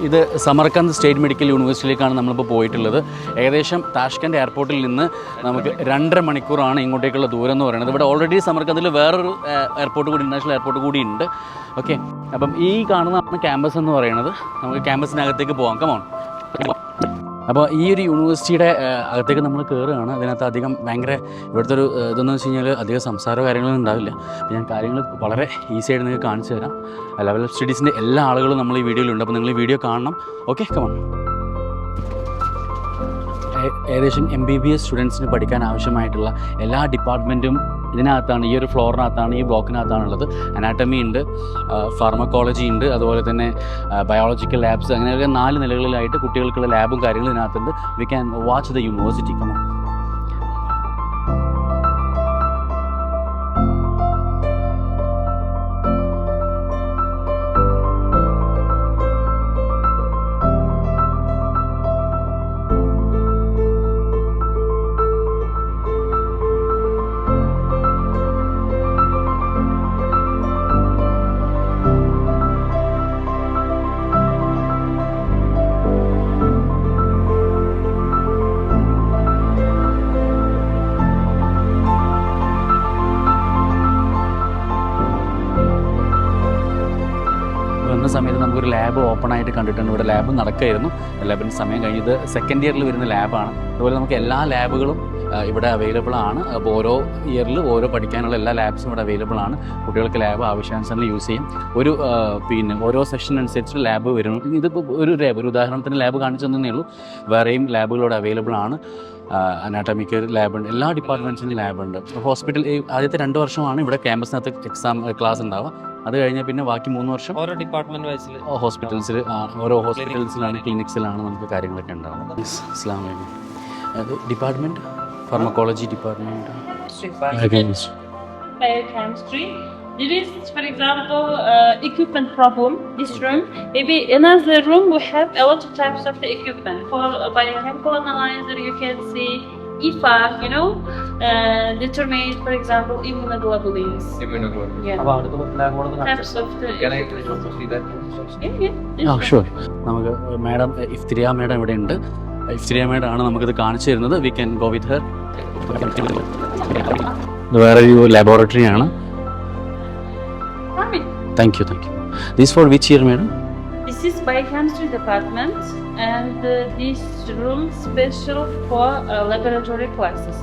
ഇത് Samarkand state medical യൂണിവേഴ്സിറ്റിയിലേക്കാണ് നമ്മളിപ്പോൾ പോയിട്ടുള്ളത്. ഏകദേശം താഷ്കൻഡ് എയർപോർട്ടിൽ നിന്ന് നമുക്ക് 2.5 മണിക്കൂറാണ് ഇങ്ങോട്ടേക്കുള്ള ദൂരം എന്ന് പറയുന്നത്. ഇവിടെ ഓൾറെഡി സമർക്കന്തിൽ വേറൊരു എയർപോർട്ട് കൂടി, ഇൻ്റർനാഷണൽ എയർപോർട്ട് കൂടി ഉണ്ട്. ഓക്കെ, അപ്പം ഈ കാണുന്നതാണ് ക്യാമ്പസ് എന്ന് പറയുന്നത്. നമുക്ക് ക്യാമ്പസിനകത്തേക്ക് പോകാം. കമോൺ. അപ്പോൾ ഈ ഒരു യൂണിവേഴ്സിറ്റിയുടെ അകത്തേക്ക് നമ്മൾ കയറുകയാണ്. അതിനകത്ത് അധികം ഭയങ്കര ഇവിടുത്തെ ഒരു ഇതെന്ന് വെച്ച് കഴിഞ്ഞാൽ അധികം സംസാരമോ കാര്യങ്ങളൊന്നും ഉണ്ടാവില്ല. ഞാൻ കാര്യങ്ങൾ വളരെ ഈസി ആയിട്ട് നിങ്ങൾക്ക് കാണിച്ചു തരാം. ലെവൽ ഓഫ് സ്റ്റഡീസിൻ്റെ എല്ലാ ആളുകളും നമ്മൾ ഈ വീഡിയോയിലുണ്ട്. അപ്പോൾ നിങ്ങൾ ഈ വീഡിയോ കാണണം. Okay, come on. ഏകദേശം MBBS സ്റ്റുഡൻസിന് പഠിക്കാൻ ആവശ്യമായിട്ടുള്ള എല്ലാ ഡിപ്പാർട്ട്മെൻറ്റും ഇതിനകത്താണ്, ഈ ഒരു ഫ്ലോറിനകത്താണ്, ഈ ബ്ലോക്കിനകത്താണുള്ളത്. അനാട്ടമി ഉണ്ട്, ഫാർമക്കോളജി ഉണ്ട്, അതുപോലെ തന്നെ ബയോളജിക്കൽ ലാബ്സ്, അങ്ങനെയൊക്കെ 4 നിലകളിലായിട്ട് കുട്ടികൾക്കുള്ള ലാബും കാര്യങ്ങളും ഇതിനകത്തുണ്ട്. We can watch the university. Come on. സമയത്ത് നമുക്കൊരു ലാബ് ഓപ്പൺ ആയിട്ട് കണ്ടിട്ടുണ്ട്. ഇവിടെ ലാബ് നടക്കുകയായിരുന്നു. ലാബിൻ്റെ സമയം കഴിഞ്ഞത് സെക്കൻഡ് ഇയറിൽ വരുന്ന ലാബാണ്. അതുപോലെ നമുക്ക് എല്ലാ ലാബുകളും ഇവിടെ അവൈലബിൾ ആണ്. അപ്പോൾ ഓരോ ഇയറിൽ ഓരോ പഠിക്കാനുള്ള എല്ലാ ലാബ്സും ഇവിടെ അവൈലബിൾ ആണ്. കുട്ടികൾക്ക് ലാബ് ആവശ്യാനുസരണം യൂസ് ചെയ്യും. പിന്നെ ഓരോ സെഷൻ അനുസരിച്ച് ലാബ് വരും. ഇതിപ്പോൾ ഒരു ഉദാഹരണത്തിന് ലാബ് കാണിച്ചു തന്നേ ഉള്ളൂ. വേറെയും ലാബുകൾ ഇവിടെ അവൈലബിൾ ആണ്. അനാട്ടമിക്ക് ലാബുണ്ട്, എല്ലാ ഡിപ്പാർട്ട്മെൻറ്റ്സിനും ലാബുണ്ട്. ഹോസ്പിറ്റൽ ആദ്യത്തെ 2 വർഷമാണ് ഇവിടെ ക്യാമ്പസിനകത്ത് എക്സാം ക്ലാസ് ഉണ്ടാവുക. അത് കഴിഞ്ഞാൽ പിന്നെ ബാക്കി 3 വർഷം ഓരോ ഡിപ്പാർട്ട്മെന്റ് വൈസിൽ ഹോസ്പിറ്റൽസിൽ, ഓരോ ഹോസ്പിറ്റൽസിലാണ്, ക്ലിനിക്സിലാണ് നമുക്ക് കാര്യങ്ങളൊക്കെ ഉണ്ടാവുക. അസ്സലാമു അലൈക്കും. Department pharmacology department, biochemistry. There is, for example, equipment problem. This room, maybe another room, we have a lot of types of the equipment. For biochemical analyzer, you can see IFA, determine, for example, immunoglobulins. Yeah. Types of the. Can I see that? Yeah. Sure. നമുക്ക് madam ഇഫ്തിരിയ madam ഇവിടെ ഉണ്ട്. ഇഫ്തിരിയ madam ആണ് നമുക്കിത് കാണിച്ചു തരുന്നത്. We can go with her. ഇത് വേറൊരു laboratory ആണ്. Thank you. This for which year, madam? This is biochemistry department, and this room special for laboratory classes.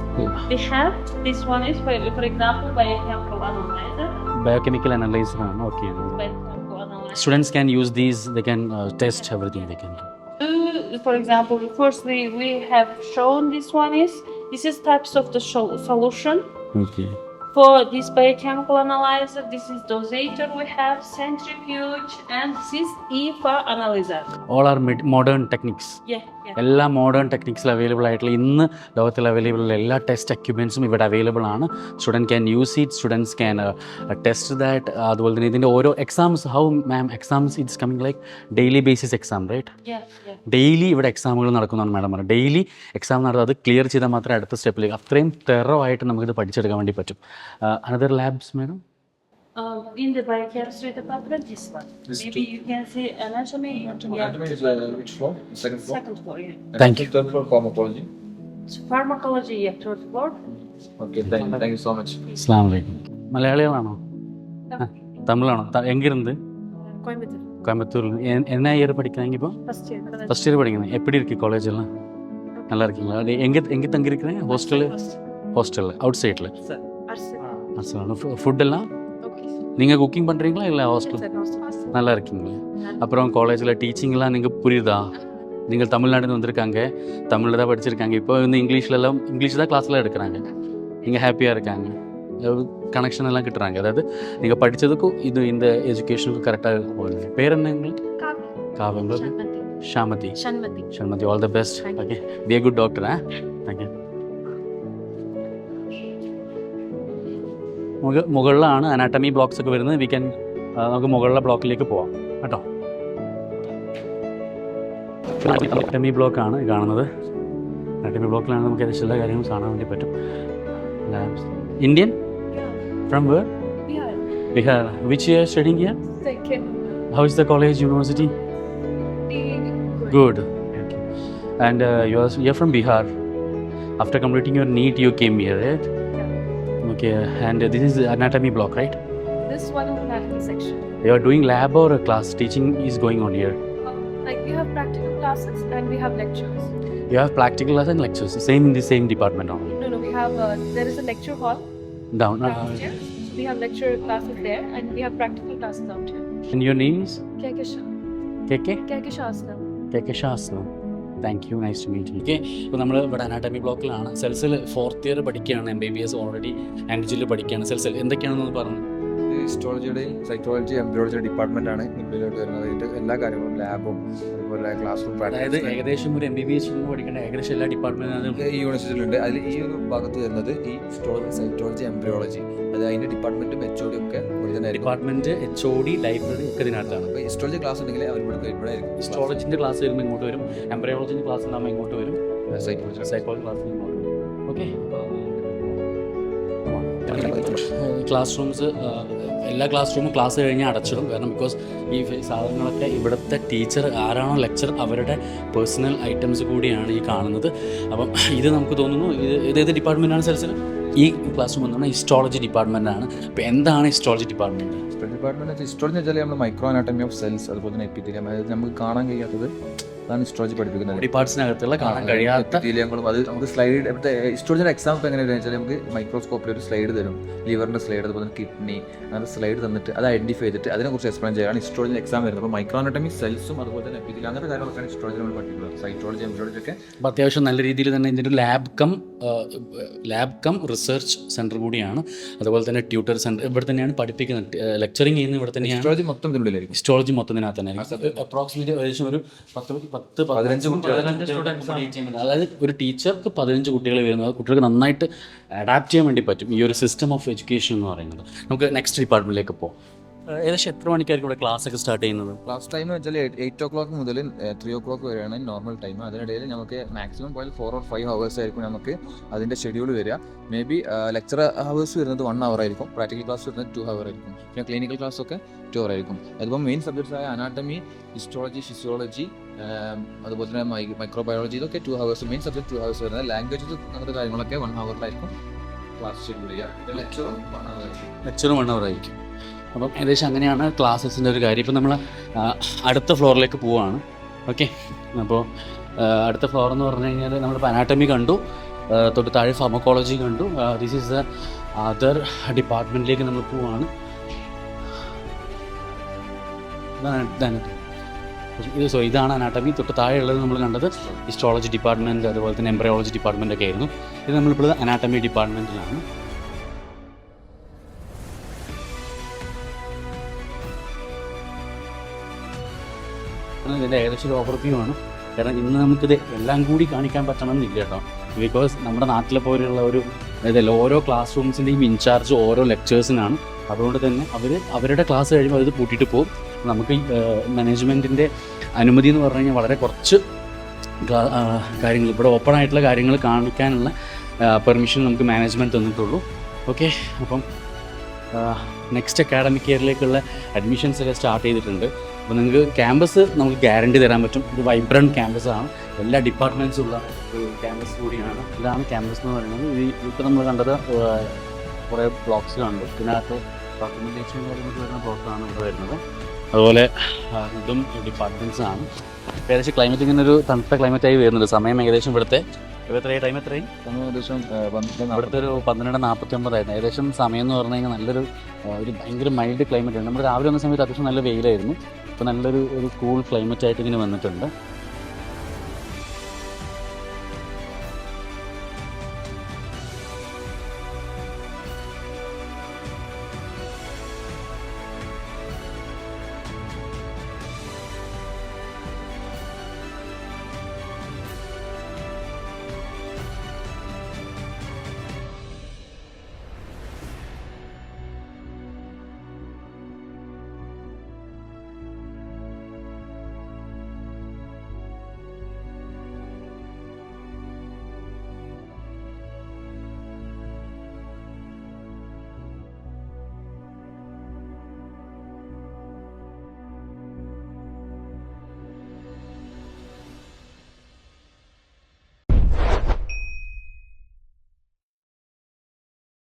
We have this one is for example biochemical analyzer. Biochemical analyzer. Okay. Biochemical analyzer. Students can use these. They can test everything. They can do. For example, firstly we have shown this one is types of the solution. Okay. For this biochemical analyzer, this is dosator, we have centrifuge, and this is IFA analyzer. All are modern techniques. Yeah. എല്ലാ modern ടെക്നിക്സിൽ available ആയിട്ടുള്ള ഇന്ന് ലോകത്തിൽ available ഉള്ള എല്ലാ test എക്യുപ്മെൻറ്റ്സും ഇവിടെ available ആണ്. Student can use it, students can test that. അതുപോലെ തന്നെ ഇതിൻ്റെ ഓരോ exams, how ma'am exams it's coming like daily basis exam, right? Daily ഇവിടെ എക്സാമുകൾ നടക്കുന്നതാണ് മാഡം പറഞ്ഞത്. ഡെയിലി എക്സാം നടത്തുക, അത് ക്ലിയർ ചെയ്താൽ മാത്രമേ അടുത്ത സ്റ്റെപ്പിലേക്ക് അത്രയും തെറവായിട്ട് നമുക്കിത് പഠിച്ചെടുക്കാൻ വേണ്ടി പറ്റും. Another labs madam? In the biochemistry department, this one. Maybe you can see anatomy. Anatomy is which floor? Second floor? Second floor, yeah. Thank you. Third floor, pharmacology. So pharmacology, yeah, third floor. Okay, thank you so much. അസ്സലാമു അലൈക്കും. മലയാളികളാണോ? തമിഴാണോ? എങ്കിരുന്ന്? Coimbatore. Coimbatore. என்ன year படிக்கிறாங்க இப்போ? First year படிக்கிறீங்க. எப்படி இருக்கு college எல்லாம்? நல்லா இருக்கீங்களா? அது எங்கே தங்கி இருக்கிறீங்க? ஹாஸ்டலில் அவுட் சைடில்? ஃபுட் எல்லாம் நீங்கள் குக்கிங் பண்ணுறீங்களா இல்லை ஹாஸ்டல்? நல்லா இருக்கீங்களா? அப்புறம் காலேஜில் டீச்சிங்லாம் நீங்கள் புரியுதா? நீங்கள் தமிழ்நாடுன்னு வந்திருக்காங்க, தமிழில் தான் படிச்சிருக்காங்க, இப்போ வந்து இங்கிலீஷ் தான் கிளாஸ்லாம் எடுக்கிறாங்க. நீங்கள் ஹாப்பியாக இருக்காங்க, கனெக்ஷன் எல்லாம் கிட்டுறாங்க. அதாவது நீங்கள் படித்ததுக்கும் இந்த எஜுகேஷனுக்கும் கரெக்டாக போகுது. பேர் என்ன உங்களுக்கு? காவல். Shamathi. All the best. Okay, be a good doctor. Okay. മുകളിലാണ് അനാട്ടമി ബ്ലോക്സ് ഒക്കെ വരുന്നത്. നമുക്ക് മുകളിലെ ബ്ലോക്കിലേക്ക് പോവാം കേട്ടോ. അനാട്ടമി ബ്ലോക്കാണ് കാണുന്നത്. അനാട്ടമി ബ്ലോക്കിലാണ് നമുക്ക് ഏകദേശം എല്ലാ കാര്യങ്ങളും കാണാൻ വേണ്ടി പറ്റും. Indian? From where? Bihar. Which year studying here? Second. How is the college, university? The Good. Okay. And you're from Bihar. After completing your NEET, you came here, right? Yeah. Okay. And this is anatomy block, right? This one is anatomy section. You are doing lab or a class? Teaching is going on here. Like we have practical classes and we have lectures. You have practical class and lectures. Same in the same department only. No, we have there is a lecture hall Down. downstairs. So we have lecture classes there and we have practical classes out here. And your name is KK? Kekeshasana. KK Shasno. Thank you, nice to meet you. Okay, ഇപ്പോൾ നമ്മൾ ഇവിടെ anatomy ബ്ലോക്കിലാണ്. സെൽസിൽ 4th year പഠിക്കുകയാണ്, MBBS already ആൻഡിജിൽ പഠിക്കുകയാണ്. സെൽസിൽ എന്തൊക്കെയാണെന്ന് പറഞ്ഞു. ഹിസ്റ്റോളജിയുടെയും സൈക്കോളജി എംബ്രിയോളജി ഡിപ്പാർട്ട്മെന്റ് ആണ് ഉള്ളിലോട്ട് വരുന്നത്. ഇതിന്റെ എല്ലാ കാര്യങ്ങളും ലാബും അതുപോലെ ക്ലാസ് റൂം അതായത് ഏകദേശം ഒരു MBBS പഠിക്കേണ്ട ഏകദേശം എല്ലാ ഡിപ്പാർട്ട്മെന്റും ഈ യൂണിവേഴ്സിറ്റിയിലുണ്ട്. അതിൽ ഈ ഒരു ഭാഗത്ത് വരുന്നത് ഈ ഹിസ്റ്റോളജി സൈക്കോളജി എംബ്രിയോളജി, അത് അതിന്റെ ഡിപ്പാർട്ട്മെന്റും HOD ഒക്കെ ഡിപ്പാർട്ട്മെന്റ് HOD ലൈബ്രറി ഒക്കെ ഇതിനകത്താണ്. അപ്പോൾ ഹിസ്റ്റോളജി ക്ലാസ് ഉണ്ടെങ്കിൽ അവർ ഇവിടെ ആയിരിക്കും. ഹിസ്റ്റോളജിന്റെ ക്ലാസ് വരുമ്പോൾ ഇങ്ങോട്ട് വരും, എംബ്രിയോളജിന്റെ ക്ലാസ് നമ്മൾ ഇങ്ങോട്ട് വരും, സൈക്കോളജി ക്ലാസ് ഇങ്ങോട്ട് വരും. ഓക്കെ, ക്ലാസ് റൂംസ് എല്ലാ ക്ലാസ് റൂമും ക്ലാസ് കഴിഞ്ഞ് അടച്ചിടും. കാരണം ബിക്കോസ് ഈ സാധനങ്ങളൊക്കെ ഇവിടുത്തെ ടീച്ചർ ആരാണോ ലെക്ചർ അവരുടെ പേഴ്സണൽ ഐറ്റംസ് കൂടിയാണ് ഈ കാണുന്നത്. അപ്പം ഇത് നമുക്ക് തോന്നുന്നു ഏത് ഡിപ്പാർട്ട്മെൻറ്റാണ് സെൽസിൽ? ഈ ക്ലാസ് റൂം എന്ന് പറഞ്ഞാൽ ഹിസ്റ്റോളജി ഡിപ്പാർട്ട്മെൻറ്റാണ്. അപ്പോൾ എന്താണ് ഹിസ്റ്റോളജി ഡിപ്പാർട്ട്മെൻറ്റ്? ഡിപ്പാർട്ട്മെന്റ് ഹിസ്റ്റോളജി എന്ന് വെച്ചാൽ നമ്മൾ മൈക്രോ അനാട്ടമി ഓഫ് സെൽസ്, അതുപോലെ തന്നെ എപ്പിത്തീലിയം, അതായത് നമുക്ക് കാണാൻ കഴിയാത്തത് അതാണ് ഹിസ്റ്റോളജി പഠിപ്പിക്കുന്നത്. ബോഡി പാർട്സിനകത്തുള്ള കാണാൻ കഴിയാത്ത എപ്പിത്തീലിയങ്ങളും അത് നമുക്ക് സ്ലൈഡ് ഇവിടുത്തെ ഹിസ്റ്റോളജിയുടെ എക്സാം ഇപ്പോൾ എങ്ങനെയാണെന്ന് വെച്ചാൽ നമുക്ക് മൈക്രോസ്കോപ്പിൽ ഒരു സ്ലൈഡ് തരും, ലിവറിൻ്റെ സ്ലൈഡ്, അതുപോലെ തന്നെ കിഡ്നി, അങ്ങനത്തെ സ്ലൈഡ് തന്നിട്ട് അത് ഐഡന്റിഫൈ ചെയ്തിട്ട് അതിനെക്കുറിച്ച് എക്സ്പ്ലെയിൻ ചെയ്യാനാണ് ഹിസ്റ്റോളജി എക്സാം വരുന്നത്. അപ്പോൾ മൈക്രോ അനാട്ടമി സെൽസും അതുപോലെ തന്നെ എപ്പിത്തീലിയം അങ്ങനത്തെ കാര്യങ്ങളൊക്കെയാണ് ഹിസ്റ്റോളജി നമ്മൾ പഠിക്കുന്നത്. സൈക്കോളജി എംബ്രിയോളജി ഒക്കെ അപ്പോൾ അത്യാവശ്യം നല്ല രീതിയിൽ തന്നെ ഇതിൻ്റെ ഒരു ലാബ് കം റിസർച്ച് സെൻറ്റർ കൂടിയാണ്. അതുപോലെ തന്നെ ട്യൂട്ടർ സെൻറ്റർ ഇവിടെ തന്നെയാണ് പഠിപ്പിക്കുന്നത്. ലെക്ചറിങ് ചെയ്യുന്നത് ഇവിടെ തന്നെയാണ്. ഹിസ്റ്റോളജി മൊത്തം ഇതിനുള്ളിലായിരിക്കും. ഹിസ്റ്റോളജി മൊത്തം ഇതിനകത്ത് തന്നെ ആയിരിക്കും. അപ്രോക്സിമേറ്റ്ലി ഏകദേശം ഒരു 10-15 സ്റ്റുഡൻസ്, അതായത് ഒരു ടീച്ചർക്ക് 15 കുട്ടികൾ വരുന്നത് കുട്ടികൾക്ക് നന്നായിട്ട് അഡാപ്റ്റ് ചെയ്യാൻ വേണ്ടി പറ്റും ഈ ഒരു സിസ്റ്റം ഓഫ് എഡ്യൂക്കേഷൻ എന്ന് പറയുന്നത്. നമുക്ക് നെക്സ്റ്റ് ഡിപ്പാർട്ട്മെൻറ്റിലേക്ക് പോകാം. ഏകദേശം എത്ര മണിക്കായിരിക്കും ഇവിടെ ക്ലാസ് ഒക്കെ സ്റ്റാർട്ട് ചെയ്യുന്നത്? ക്ലാസ് ടൈം എന്ന് വെച്ചാൽ 8 o'clock മുതൽ 3 o'clock വരെയാണ് നോർമൽ ടൈം. അതിനിടയിൽ നമുക്ക് മാക്സിമം പോയാൽ 4 or 5 hours ആയിരിക്കും നമുക്ക് അതിൻ്റെ ഷെഡ്യൂൾ വരിക. മേ ബി ലെക്ചർ ഹവേഴ്സ് വരുന്നത് 1 hour ആയിരിക്കും, പ്രാക്ടിക്കൽ ക്ലാസ് വരുന്നത് 2 hour ആയിരിക്കും, പിന്നെ ക്ലിനിക്കൽ ക്ലാസ് ഒക്കെ 2 hour ആയിരിക്കും. അതിപ്പോൾ മെയിൻ സബ്ജക്ട്സ് ആയ അനാട്ടമി, ഹിസ്റ്റോളജി, ഫിസിയോളജി, അതുപോലെ തന്നെ മൈക്രോബയോളജി, ഇതൊക്കെ 2 hours മെയിൻ സബ്ജക്ട് 2 hours വരുന്നത്. ലാംഗ്വേജസ് അങ്ങനത്തെ കാര്യങ്ങളൊക്കെ 1 hourലായിരിക്കും ക്ലാസ് ഷെഡ്യൂൾ ചെയ്യുക. ലെക്ചറും 1 hour ആയിരിക്കും. അപ്പം ഏകദേശം അങ്ങനെയാണ് ക്ലാസ്സസിൻ്റെ ഒരു കാര്യം. ഇപ്പം നമ്മൾ അടുത്ത ഫ്ലോറിലേക്ക് പോവുകയാണ്. ഓക്കെ, അപ്പോൾ അടുത്ത ഫ്ലോർ എന്ന് പറഞ്ഞു കഴിഞ്ഞാൽ നമ്മളിപ്പോൾ അനാട്ടമി കണ്ടു, തൊട്ട് താഴെ ഫാർമക്കോളജി കണ്ടു. ദിസ് ഈസ് ദ അതർ ഡിപ്പാർട്ട്മെൻറ്റിലേക്ക് നമ്മൾ പോവുകയാണ്. ഇതാണ് അനാട്ടമി. തൊട്ട് താഴെയുള്ളത് നമ്മൾ കണ്ടത് ഹിസ്റ്റോളജി ഡിപ്പാർട്ട്മെൻറ്റ്, അതുപോലെ തന്നെ എംബ്രിയോളജി ഡിപ്പാർട്ട്മെൻ്റ് ഒക്കെ ആയിരുന്നു. ഇത് നമ്മളിപ്പോൾ അനാട്ടമി ഡിപ്പാർട്ട്മെൻറ്റിലാണ്. ഇതിൻ്റെ ഏകദേശം ഒരു ഓവർവ്യൂ ആണ്. കാരണം ഇന്ന് നമുക്കിത് എല്ലാം കൂടി കാണിക്കാൻ പറ്റണമെന്നില്ല കേട്ടോ. ബിക്കോസ് നമ്മുടെ നാട്ടിലെ പോലെയുള്ള ഒരു ഇതല്ല, ഓരോ ക്ലാസ് റൂംസിൻ്റെയും ഇൻചാർജ് ഓരോ ലെക്ചേഴ്സിനാണ്. അതുകൊണ്ട് തന്നെ അവരുടെ ക്ലാസ് കഴിയുമ്പോൾ അത് പൂട്ടിയിട്ട് പോകും. നമുക്ക് മാനേജ്മെൻറ്റിൻ്റെ അനുമതി എന്ന് പറഞ്ഞു കഴിഞ്ഞാൽ വളരെ കുറച്ച് കാര്യങ്ങൾ, ഇവിടെ ഓപ്പൺ ആയിട്ടുള്ള കാര്യങ്ങൾ കാണിക്കാനുള്ള പെർമിഷൻ നമുക്ക് മാനേജ്മെൻറ്റ് തന്നിട്ടുള്ളൂ. ഓക്കെ, അപ്പം നെക്സ്റ്റ് അക്കാഡമിക് ഇയറിലേക്കുള്ള അഡ്മിഷൻസ് ഒക്കെ സ്റ്റാർട്ട് ചെയ്തിട്ടുണ്ട്. അപ്പോൾ നിങ്ങൾക്ക് ക്യാമ്പസ് നമുക്ക് ഗ്യാരണ്ടി തരാൻ പറ്റും. ഒരു വൈബ്രൻറ്റ് ക്യാമ്പസാണ്, എല്ലാ ഡിപ്പാർട്ട്മെൻറ്റ്സും ഉള്ള ഒരു ക്യാമ്പസ് കൂടിയാണ്. ഇതാണ് ക്യാമ്പസ് എന്ന് പറയുന്നത്. ഇപ്പോൾ നമ്മൾ കണ്ടത് കുറേ ബ്ലോക്സ് കണ്ടു. ഇതിനകത്ത് ഡോക്യുമെൻറ്റേഷൻ കാര്യങ്ങൾക്ക് വരുന്ന ബ്ലോക്കാണ് ഇവിടെ വരുന്നത്. അതുപോലെ ഇതും ഡിപ്പാർട്ട്മെൻറ്റ്സാണ്. ഏകദേശം ക്ലൈമറ്റ് ഇങ്ങനെ ഒരു തണുത്ത ക്ലൈമറ്റായി വരുന്നുണ്ട്. സമയം ഏകദേശം ഇവിടുത്തെ ടൈം എത്രയും ഏകദേശം ഇവിടുത്തെ ഒരു 12:49 ഏകദേശം സമയം എന്ന് പറഞ്ഞു കഴിഞ്ഞാൽ നല്ലൊരു ഭയങ്കര മൈൽഡ് ക്ലൈമറ്റ് ആണ്. നമ്മൾ രാവിലെ വന്ന സമയത്ത് അത്യാവശ്യം നല്ല വെയിലായിരുന്നു. ഇപ്പോൾ നല്ലൊരു കൂൾ ക്ലൈമറ്റ് ആയിട്ട് ഇങ്ങനെ വന്നിട്ടുണ്ട്.